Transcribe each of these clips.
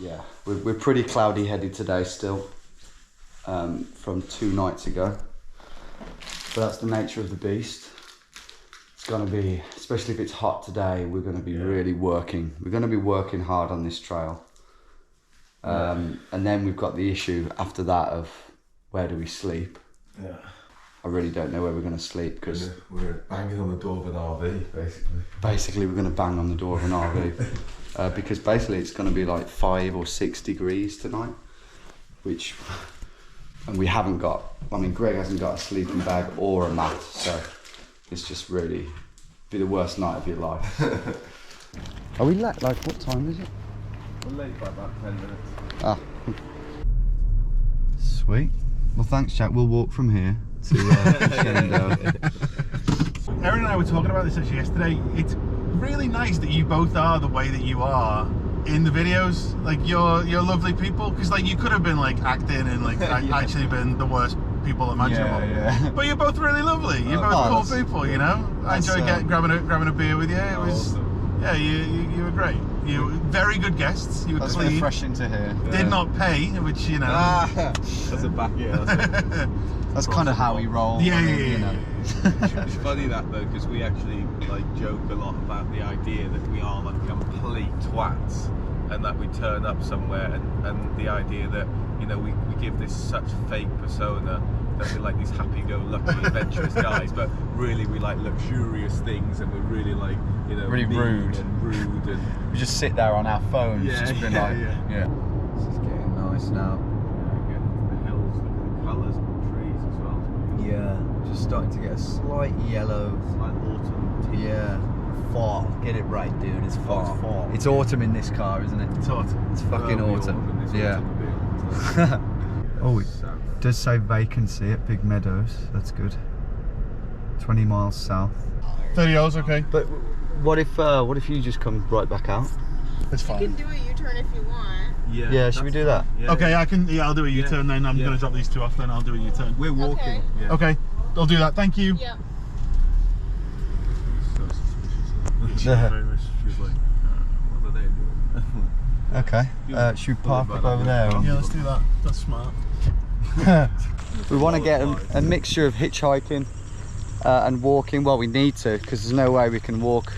Yeah, we're pretty cloudy headed today still, from 2 nights ago. But that's the nature of the beast. It's gonna be, especially if it's hot today, we're gonna be really working. We're gonna be working hard on this trail. And then we've got the issue after that of where do we sleep? Yeah. I really don't know where we're going to sleep because we're banging on the door of an RV, basically. Basically, we're going to bang on the door of an RV because basically it's going to be like 5 or 6 degrees tonight, and we haven't got. I mean, Greg hasn't got a sleeping bag or a mat, so it's just really be the worst night of your life. Are we late? Like, what time is it? We're late by about 10 minutes. Ah, sweet. Well, thanks, Jack. We'll walk from here to Shenandoah. Erin and I were talking about this actually yesterday. It's really nice that you both are the way that you are in the videos. Like you're lovely people, because like you could have been like acting and like actually been the worst people imaginable. Yeah. But you're both really lovely. You're both cool people, you know. I enjoyed grabbing a beer with you. It was yeah, you were great. You were very good guests. You were That's clean. refreshing to hear. Did not pay, which you know. That's a back, That's kind of how we roll. Yeah. It's funny that though, because we actually like joke a lot about the idea that we are like complete twats, and that we turn up somewhere, and the idea that, you know, we give this such fake persona that we're like these happy-go-lucky adventurous guys, but really we like luxurious things, and we're really like, you know, really rude and we just sit there on our phones, just been like, This is getting nice now. The hills, the colours of the trees as well. Yeah, just starting to get a slight yellow. Slight autumn tint. Yeah, fall. Get it right, dude. It's fall. Fall. It's autumn in this car, isn't it? It's autumn. It's fucking autumn. Yeah. Oh, it does say vacancy at Big Meadows. That's good. 20 miles south. 30 hours, okay. But what if you just come right back out? That's fine. You can do a U-turn if you want. Yeah, should we do that? Yeah, Okay, I'll do a U-turn then. I'm gonna drop these two off then. I'll do a U-turn. We're walking. Okay. Yeah. Okay, I'll do that. Thank you. Yep. So suspicious. She's like, what are they doing? Okay. Should we park up over there? Yeah, let's do that. That's smart. We want to get a mixture of hitchhiking and walking. Well, we need to, because there's no way we can walk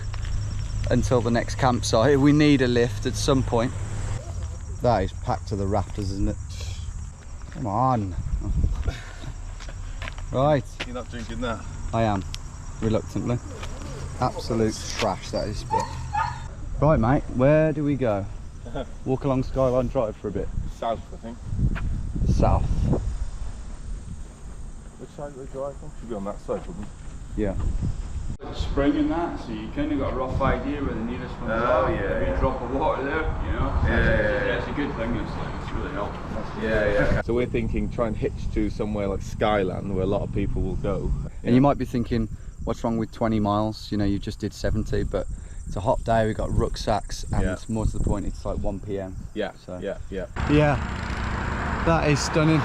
until the next campsite. We need a lift at some point. That is packed to the rafters, isn't it? Come on. Right. You're not drinking that? I am, reluctantly. Absolute trash, that is. Right, mate, where do we go? Walk along Skyline Drive for a bit. South, I think. South. Which side do we drive from? Should be on that side, wouldn't we? Yeah. Spring and that, so you kind of got a rough idea where the nearest one is. Every drop of water there, you know. Yeah, it's a good thing. It's really helpful. Yeah. So we're thinking try and hitch to somewhere like Skyland, where a lot of people will go. And you might be thinking, what's wrong with 20 miles? You know, you just did 70, but it's a hot day. We've got rucksacks, and more to the point, it's like 1 p.m. Yeah. So. Yeah. That is stunning.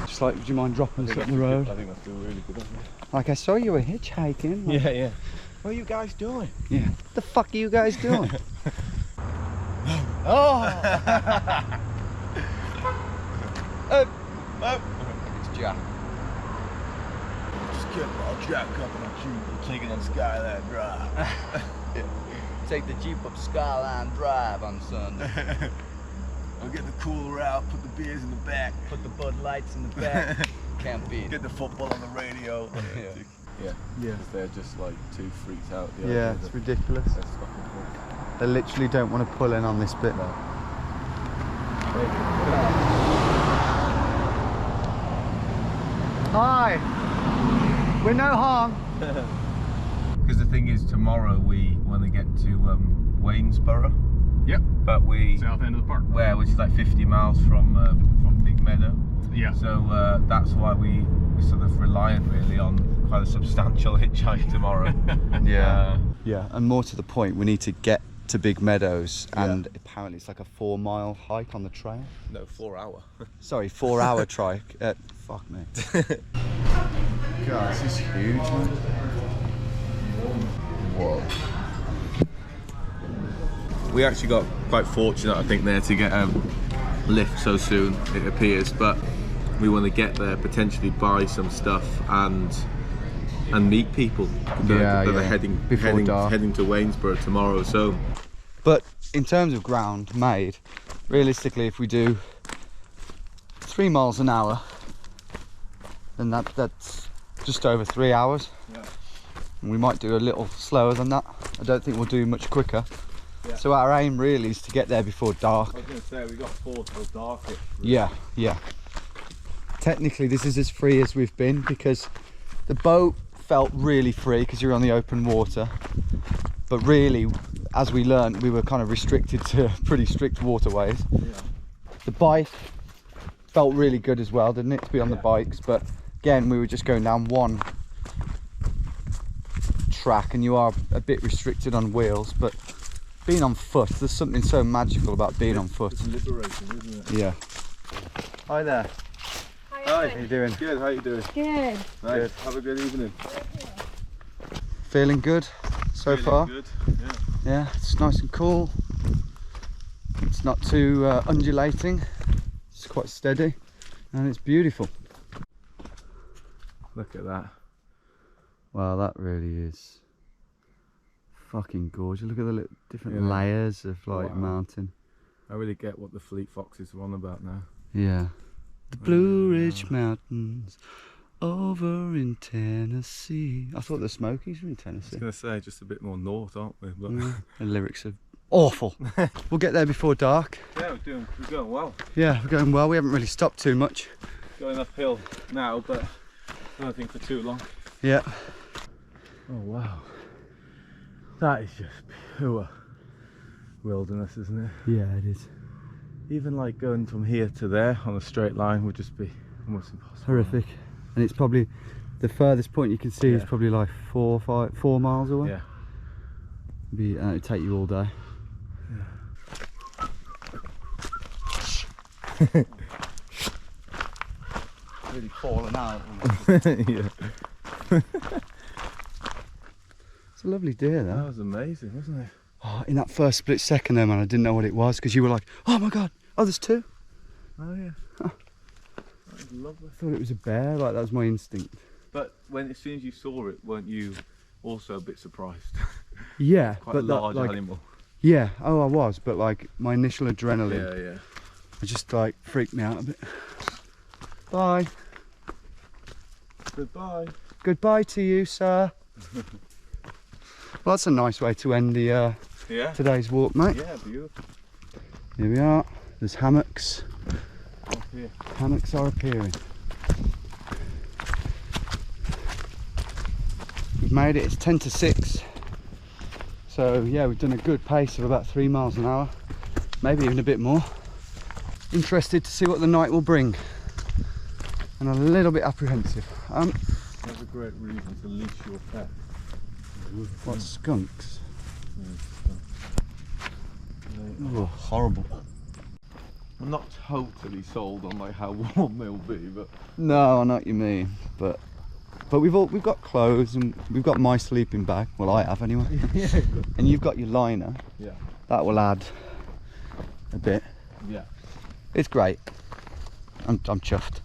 Just like, do you mind dropping us up the road? I think that's doing really good. Like, I saw you were hitchhiking. Like, Yeah. What are you guys doing? Yeah. What the fuck are you guys doing? It's Jack. Just get my Jack up in a Jeep, taking on Skyland Drive. Take the Jeep up Skyline Drive on Sunday. I'll get the cooler out, put the beers in the back. Put the Bud Lights in the back. Can't beat it. Get the football on the radio. Yeah. Because they're just like too freaked out. Yeah, it's ridiculous. That's fucking cool. They literally don't want to pull in on this bit. No. Hi! We're no harm. Because the thing is, tomorrow we want to get to Waynesboro. Yep. But we South end of the park. which is like 50 miles from Big Meadow. Yeah. So that's why we're sort of reliant really on quite a substantial hitchhike tomorrow. Yeah, and more to the point, we need to get to Big Meadows, and apparently it's like a 4-mile hike on the trail. No, 4 hour. Sorry, 4-hour trike. Fuck me. God, this is huge, man. Whoa. We actually got quite fortunate, I think, there to get a lift so soon, it appears, but we want to get there, potentially buy some stuff and meet people that are heading to Waynesboro tomorrow. So, but in terms of ground made, realistically, if we do 3 miles an hour, then that's just over 3 hours. yeah. And we might do a little slower than that. I don't think we'll do much quicker. Yeah. So our aim really is to get there before dark. I was going to say, we got 4 till dark. Yeah. Technically this is as free as we've been, because the boat felt really free because you're on the open water, but really, as we learned, we were kind of restricted to pretty strict waterways. Yeah. The bike felt really good as well, didn't it, to be on the bikes, but again we were just going down one track and you are a bit restricted on wheels, but being on foot, there's something so magical about being on foot. It's liberating, isn't it? Yeah. Hi there. Hi. How you doing? Good, how you doing? Good. Nice. Good. Have a good evening. Feeling good so far? Good, Yeah, it's nice and cool. It's not too undulating. It's quite steady and it's beautiful. Look at that. Wow, that really is fucking gorgeous. Look at the different layers of like mountain. I really get what the Fleet Foxes are on about now. Yeah. The Blue Ridge Mountains over in Tennessee. I thought the Smokies were in Tennessee. I was going to say, just a bit more north, aren't we? But the lyrics are awful. We'll get there before dark. yeah, we're going well. Yeah, we're going well. We haven't really stopped too much. Going uphill now, but I don't think for too long. Yeah. Oh wow. That is just pure wilderness, isn't it? Yeah, it is. Even like going from here to there on a straight line would just be almost impossible. Horrific. And it's probably the furthest point you can see is probably like 4 miles away. Yeah. It'd take you all day. Yeah. Really falling out. Yeah. It's a lovely deer though. That was amazing, wasn't it? Oh, in that first split second there, man, I didn't know what it was, because you were like, oh my god, oh there's 2. Oh yeah. That was lovely. I thought it was a bear, like that was my instinct. But as soon as you saw it, weren't you also a bit surprised? Yeah, Quite but a large like, animal. Yeah, oh I was, but like my initial adrenaline, Yeah. it just like freaked me out a bit. Bye. Goodbye. Goodbye to you, sir. Well, that's a nice way to end the today's walk, mate. Yeah, beautiful. Here we are. There's hammocks. Up here. Hammocks are appearing. We've made it. It's 10 to 6. So yeah, we've done a good pace of about 3 miles an hour, maybe even a bit more. Interested to see what the night will bring, and a little bit apprehensive. That's a great reason to leash your pet. What, skunks? Yeah, Oh, horrible. I'm not totally sold on like how warm they'll be, but No, I know what you mean, but we've got clothes and we've got my sleeping bag. Well, I have anyway. yeah, And you've got your liner. yeah, That will add a bit. yeah. It's great. I'm chuffed.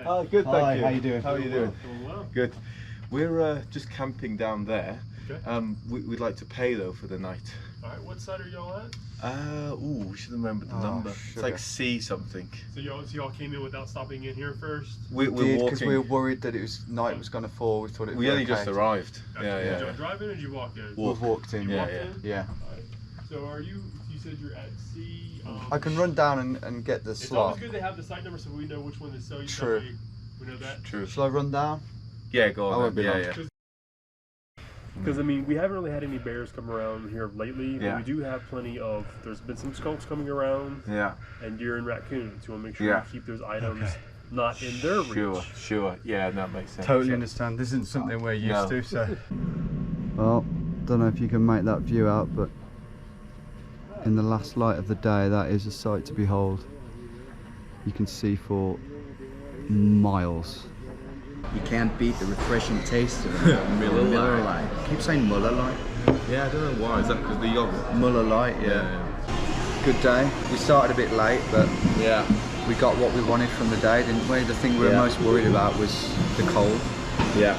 Oh, good, thank Hi, you. how you doing? How are you doing? Well. Good. We're just camping down there. Okay. We'd like to pay though for the night. Alright, what side are y'all at? We should remember the number. It's sugar. like C something. So y'all came in without stopping in here first? We're Because walking. we were worried that night was going to fall. We thought it. We only just arrived. Gotcha. Yeah, Did yeah. y'all drive in or did you walk in? We've walked in. Yeah, Walked yeah. in? Yeah. Alright. So you said you're at C. I can run down and get the It's slot. always good to have the site number so we know which one to sell you. True. We know that. True. Shall I run down? Yeah, go on. I won't then. be long. Yeah. Because I mean, we haven't really had any bears come around here lately, but Yeah. we do have plenty of. There's been some skunks coming around, Yeah. and deer and raccoons. You want to make sure Yeah. you keep those items not in their reach. Sure. Yeah, that makes sense. Totally understand. This isn't something we're used No. to, so. Well, don't know if you can make that view out, but in the last light of the day, that is a sight to behold. You can see for miles. You can't beat the refreshing taste of a Miller Lite. Keep saying Miller Lite. Yeah, I don't know why. Is that because the yogurt? Muller Light, yeah. Good day. We started a bit late, but Yeah. we got what we wanted from the day, didn't we? The thing we were most worried about was the cold. Yeah.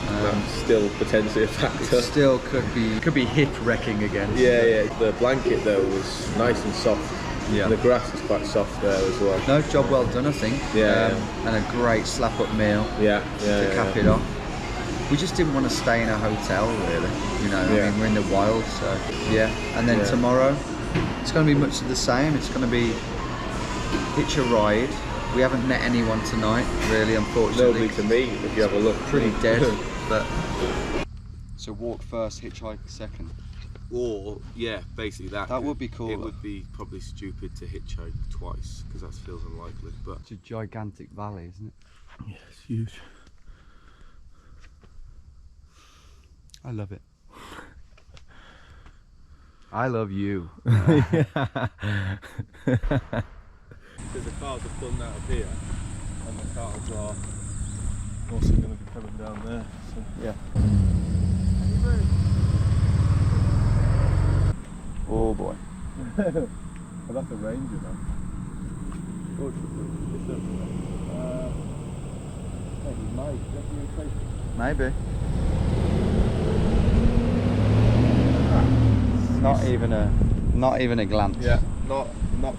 That's still potentially a factor. It still could be hip wrecking again. Yeah, yeah. The blanket though was nice and soft. Yeah. And the grass is quite soft there as well. No, job well done, I think. Yeah. And a great slap-up meal Yeah. Yeah. to cap it off. We just didn't want to stay in a hotel, really. You know, Yeah. I mean, we're in the wild, so yeah. And then tomorrow, it's going to be much of the same. It's going to be hitch a ride. We haven't met anyone tonight, really, unfortunately. Nobody to meet if you have a look. Pretty dead, but. So walk first, hitchhike second. Or yeah, basically that. That would be cool. It would be probably stupid to hitchhike twice because that feels unlikely. But it's a gigantic valley, isn't it? Yeah, it's huge. I love it. I love you. because the cars are pulling out of here, and the cars are also going to be coming down there. So. Yeah. Oh boy. Well, that's a Ranger now. Oh, Maybe. Not even a glance. Yeah, not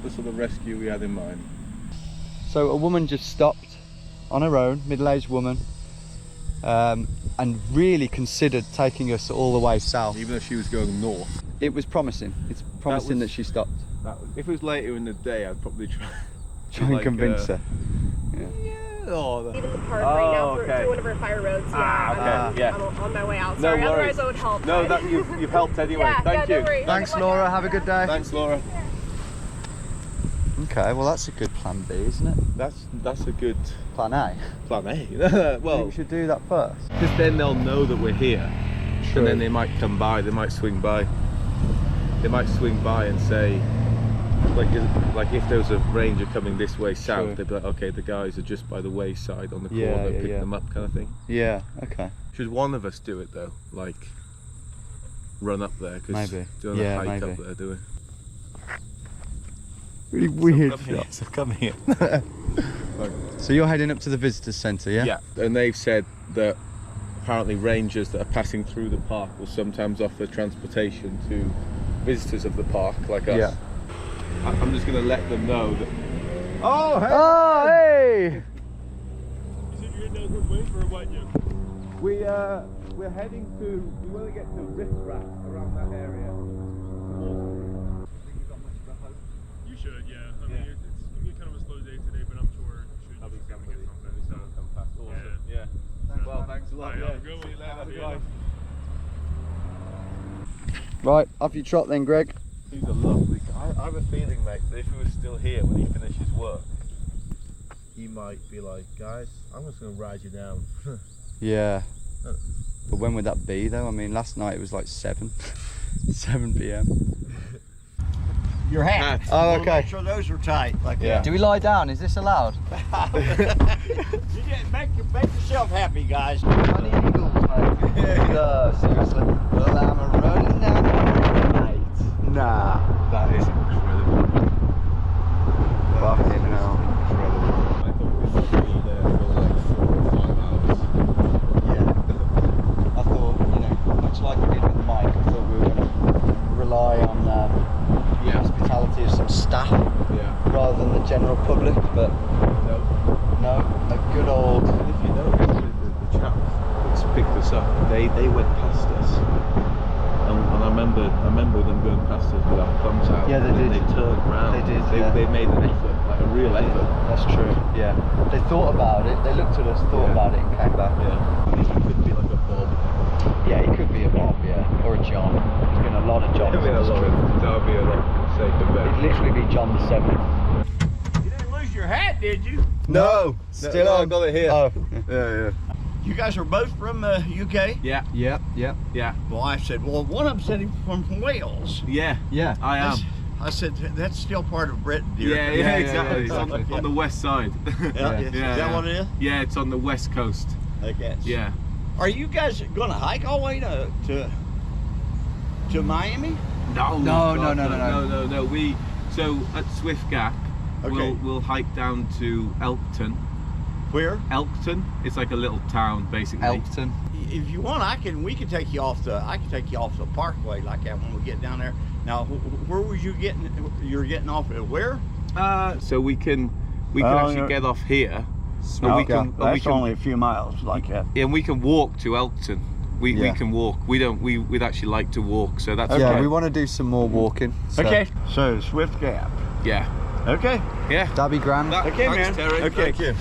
the sort of rescue we had in mind. So a woman just stopped on her own, middle-aged woman, and really considered taking us all the way south. Even though she was going north. It was promising. It's promising that she stopped. If it was later in the day, I'd probably Try and convince her. Yeah. Even the park right now through one of our fire roads. Yeah. I'm on my way out. Sorry, otherwise I would help. No, that you've helped anyway. Yeah, Thank you. No worries. Thanks, Laura. Have a good day. Thanks, Laura. Okay, well that's a good plan B, isn't it? That's a good Plan A. plan A. I think Well, we should do that first. because then they'll know that we're here, True. and then they might come by. They might swing by. They might swing by and say, like if there was a ranger coming this way south, True. they'd be like, okay, the guys are just by the wayside on the Yeah, corner, yeah, picking yeah. them up, kind of thing. Yeah. Okay. Should one of us do it though? Like run up there? Cause Maybe. do you want to hike maybe. up there, do we? Really weird So come here. So you're heading up to the visitor centre, yeah? Yeah, and they've said that apparently rangers that are passing through the park will sometimes offer transportation to visitors of the park, like us. Yeah. I'm just going to let them know that. Oh, hey! You said you're heading down way for what, yeah? We're heading to. We want to get to Riff Raff around that area. You should, yeah. I mean, it's going to be kind of a slow day today, but I'm sure you should get something. Yeah. Well, thanks a lot. Alright, Yeah. have a good one. See you later. Have a good Bye. one. Right, off you trot then, Greg. He's a lovely guy. I have a feeling, mate, that if he was still here when he finishes work, he might be like, guys, I'm just going to ride you down. Yeah. But when would that be though? I mean, last night it was like 7 p.m. Your hat. Oh, okay. Make sure those are tight. Like Yeah. Do we lie down? Is this allowed? that. You just make yourself happy, guys. Honey eagles, mate. No, seriously. Well, I'm rolling down the night. Nah. That is incredible. Fucking hell. I thought we would be there for like 4 or 5 hours. Yeah. I thought, you know, much like we did with Mike, I thought we were going to rely on the hospitality of some staff Yeah. rather than the general public, but no, a good old. And if you notice, the chap that's picked us up, they went past us. And I remember them going past us with our thumbs out. Yeah, they and then did. They turned around. They did, They, yeah. they made an effort, like a real effort. That's true, yeah. They thought about it, they looked at us, thought Yeah. about it and came back. Yeah. It could be like a Bob. Yeah, he could be a Bob, yeah. Or a John. There's been a lot of Johns. That would be a lot safer bet. It'd literally be John the 7th. You didn't lose your hat, did you? No, still no, on. I got it here. Oh. Yeah. You guys are both from UK? Yeah. Yep. Yeah. Well, I said, well, one of them said he was from Wales. Yeah. Yeah. I am. I said, that's still part of Britain, dear. Yeah, exactly. It's exactly. on the west side. Yeah, Yeah. is that what it is? Yeah, it's on the west coast. I guess. Yeah. Are you guys going to hike all the way to to Miami? No. So at Swift Gap, Okay. we'll hike down to Elkton. Where? Elkton. It's like a little town, basically. Elkton. If you want, we can take you off the Parkway like that when we get down there. Now, where was you getting? You're getting off at where? So we can actually get off here. And we can only a few miles like that. Yeah, and we can walk to Elkton. We can walk. We'd actually like to walk, so that's Yeah, okay. we want to do some more walking. So. Okay. So Swift Gap. Yeah. Okay. Yeah. That'd be grand. Okay, Thanks, man. Terry. Okay. Thank you.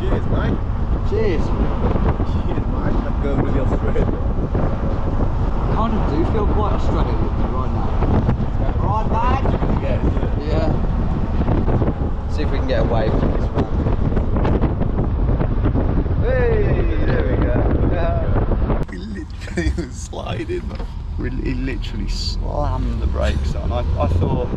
Cheers, mate. Cheers. Cheers, mate. I'm going to the Australia. Kind of do feel quite Australian with you right now. Right, mate? Yeah. See if we can get away from this one. Hey, there we go. We literally was sliding. We literally slammed the brakes on. I thought,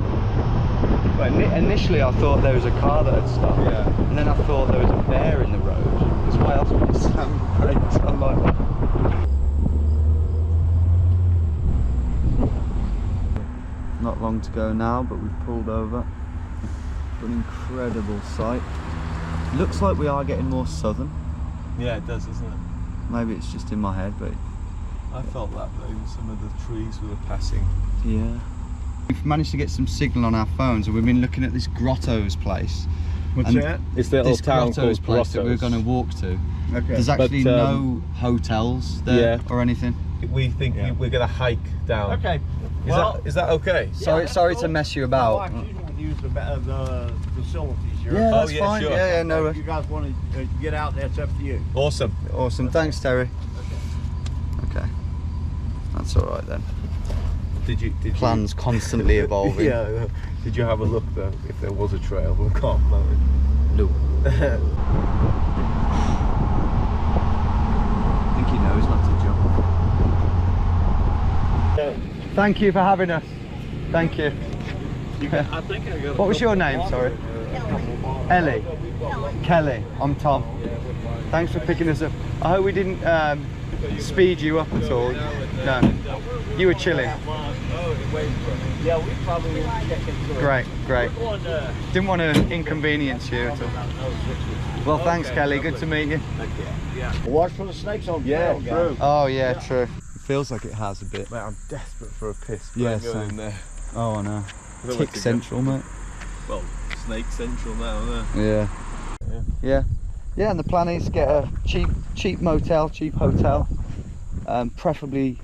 well, initially I thought there was a car that had stopped. Yeah. And then I thought there was a bear in the road. Because why else would you slam the brakes on like that? Not long to go now, but we've pulled over. An incredible sight. Looks like we are getting more southern. Yeah, it does, doesn't it? Maybe it's just in my head, but I felt that though, in some of the trees we were passing. yeah. We've managed to get some signal on our phones, and we've been looking at this Grotto's place. What's And that? It's the little This town Grotto's called place that we're going to walk to. Okay. There's actually But, no hotels there yeah. or anything. We think we're going to hike down. Okay. Is that okay? Sorry, that's sorry cool. to mess you No, about. actually, you want to use the facilities here. Yeah, that's yeah, fine. sure. Yeah, no If rush. you guys want to get out, that's up to you. Awesome. Awesome. Thanks, Terry. Okay. That's all right then. Did Plans constantly evolving. Yeah. Did you have a look though, if there was a trail on Calm Mountain? No. I think he knows not to jump. Thank you for having us. Thank you. I think I got. What was your name? Sorry. Ellie. Kelly. I'm Tom. Thanks for picking us up. I hope we didn't speed you up at all. No. You were chilling. Yeah, we probably won't check into it. Great, great. We're going to. Didn't want to inconvenience you at all. Well, thanks, Kelly. Good to meet you. Watch for the snakes on trail, guys. Oh yeah, true. It feels like it has a bit. Mate, I'm desperate for a piss. Yeah, Don't go same. in there. Oh, I know. I don't Tick like to central, mate. Well, Snake Central now, isn't it? Yeah. Yeah, and the plan is get a cheap motel, cheap hotel, preferably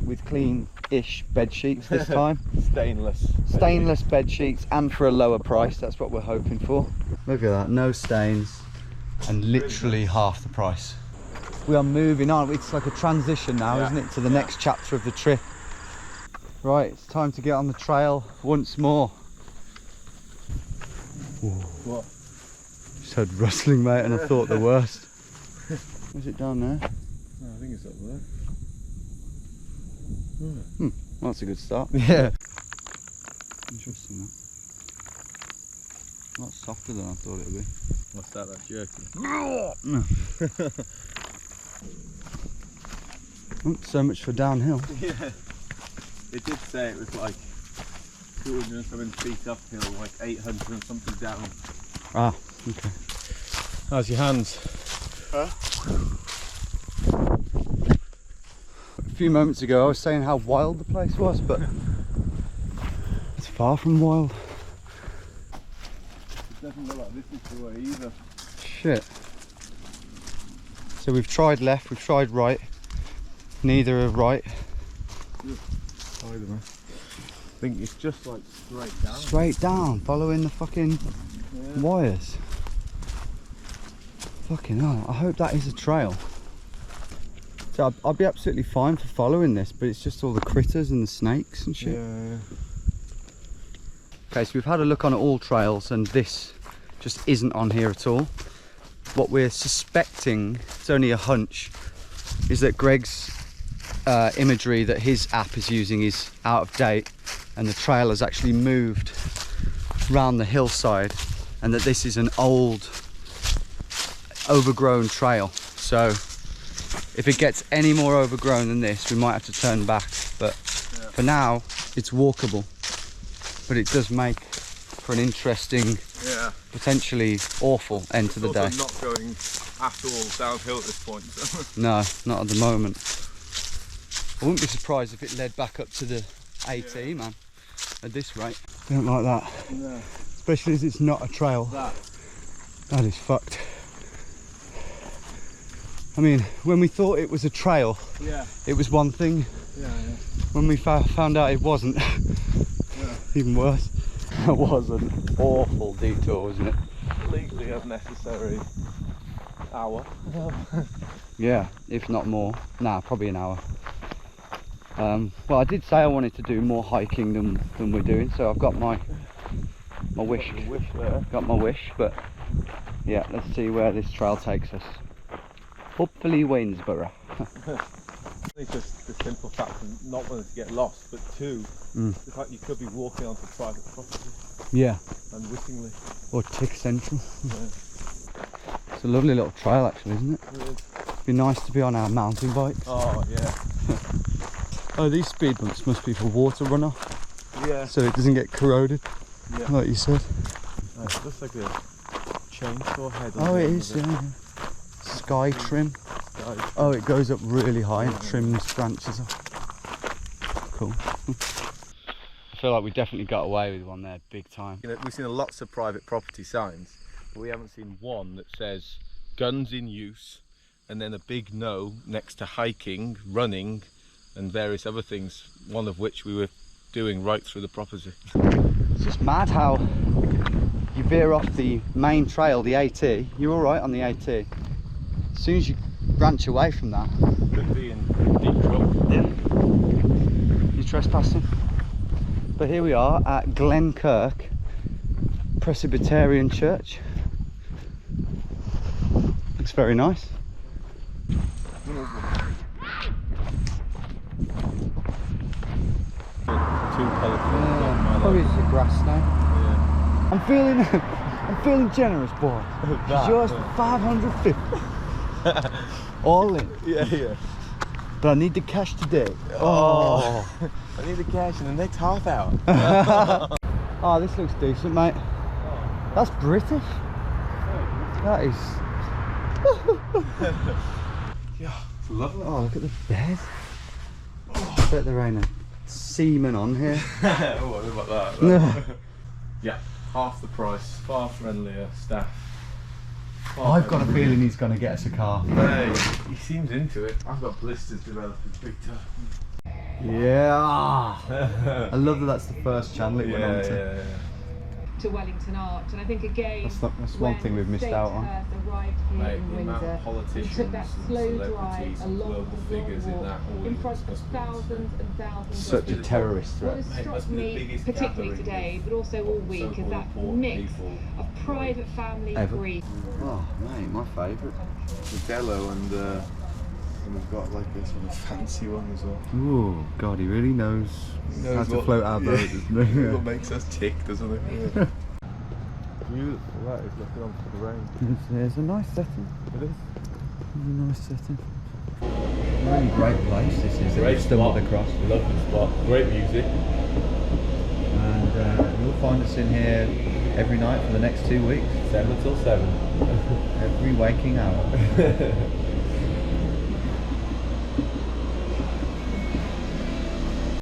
with clean-ish bed sheets this time. Stainless bed sheets, and for a lower price. That's what we're hoping for. Look at that, no stains, and literally half the price. We are moving on. It's like a transition now, isn't it, to the next chapter of the trip. Right, it's time to get on the trail once more. What? Just heard rustling, mate, and I thought the worst. Was it down there? I think it's up there. Well, that's a good start. Yeah. Interesting, that. A lot softer than I thought it would be. What's that? That's jerky. So much for downhill. Yeah. It did say it was like 200 and something feet uphill, like 800 and something down. Ah, okay. How's your hands? A few moments ago I was saying how wild the place was, but it's far from wild. It doesn't look like this is the way either. Shit. So we've tried left, we've tried right. Neither are right. I think it's just like straight down. Straight down, following the fucking wires. Fucking hell, I hope that is a trail. So I'd be absolutely fine for following this, but it's just all the critters and the snakes and shit. Yeah. Okay, so we've had a look on all trails and this just isn't on here at all. What we're suspecting, it's only a hunch, is that Greg's imagery that his app is using is out of date and the trail has actually moved round the hillside, and that this is an old overgrown trail. So if it gets any more overgrown than this, we might have to turn back, but For now, it's walkable, but it does make for an interesting, potentially awful end to the day. It's not going at all downhill at this point. So. No, not at the moment. I wouldn't be surprised if it led back up to the AT, man, at this rate. I don't like that. No. Especially as it's not a trail. That is fucked. I mean, when we thought it was a trail, it was one thing. When we found out it wasn't, even worse. That was an awful detour, wasn't it? Completely unnecessary hour. Yeah, if not more. Nah, probably an hour. Well, I did say I wanted to do more hiking than we're doing, so I've got my wish. Got my wish, but yeah, let's see where this trail takes us. Hopefully Waynesboro. It's just the simple fact of not wanting to get lost, but two, the fact you could be walking onto private property. Yeah. Unwittingly. Or Tick Central. It's a lovely little trail actually, isn't it? It is. It'd be nice to be on our mountain bikes. Oh yeah. Oh, these speed bumps must be for water runoff. Yeah. So it doesn't get corroded, like you said. It looks like a chainsaw head. Oh, it is, yeah. Sky trim. Oh, it goes up really high and trims branches off. Cool. I feel like we definitely got away with one there, big time. You know, we've seen lots of private property signs, but we haven't seen one that says guns in use, and then a big no next to hiking, running, and various other things, one of which we were doing right through the property. It's just mad how you veer off the main trail, the AT, you're alright on the AT. As soon as you branch away from that, Could be in deep trouble. yeah, you're trespassing. But here we are at Glenkirk Presbyterian Church. Looks very nice. Too colourful. Probably it's the grass now. Yeah. I'm feeling generous, boy. It's yours for 550. All in. Yeah. But I need the cash today. Oh. I need the cash in the next half hour. Oh, this looks decent, mate. That's British. That is. Yeah, it's lovely. Oh, look at the bed. I bet there ain't a seaman on here. Oh, what about that? Yeah, half the price, far friendlier staff. I've got a feeling he's going to get us a car. Hey, he seems into it. I've got blisters developing big time. Yeah. I love that that's the first channel it went on to. Yeah. To Wellington Arch, and I think again That's one thing we've missed out on. Arrived here Mate, in the amount Windsor, of politicians and took that slow and drive celebrities and along global the figures in walk that in audience front of must be thousands and thousands Such of a terrorist What threat. has Mate, struck must be the me, biggest particularly gathering today, but also all week, is so-called that important mix people. of private family Ever. grief. Oh, mate, my favourite. Modelo and we've got like a sort of fancy one as well. Ooh, God, he really knows how to what- float our boat, doesn't he? What makes us tick, doesn't it? Yeah. Beautiful, that is looking on for the rain. It's a nice setting. It is. It's a nice setting. Really great place this is. that we've stumbled across. Lovely spot. Great music. And you'll find us in here every night for the next 2 weeks. 7 till 7. Every waking hour.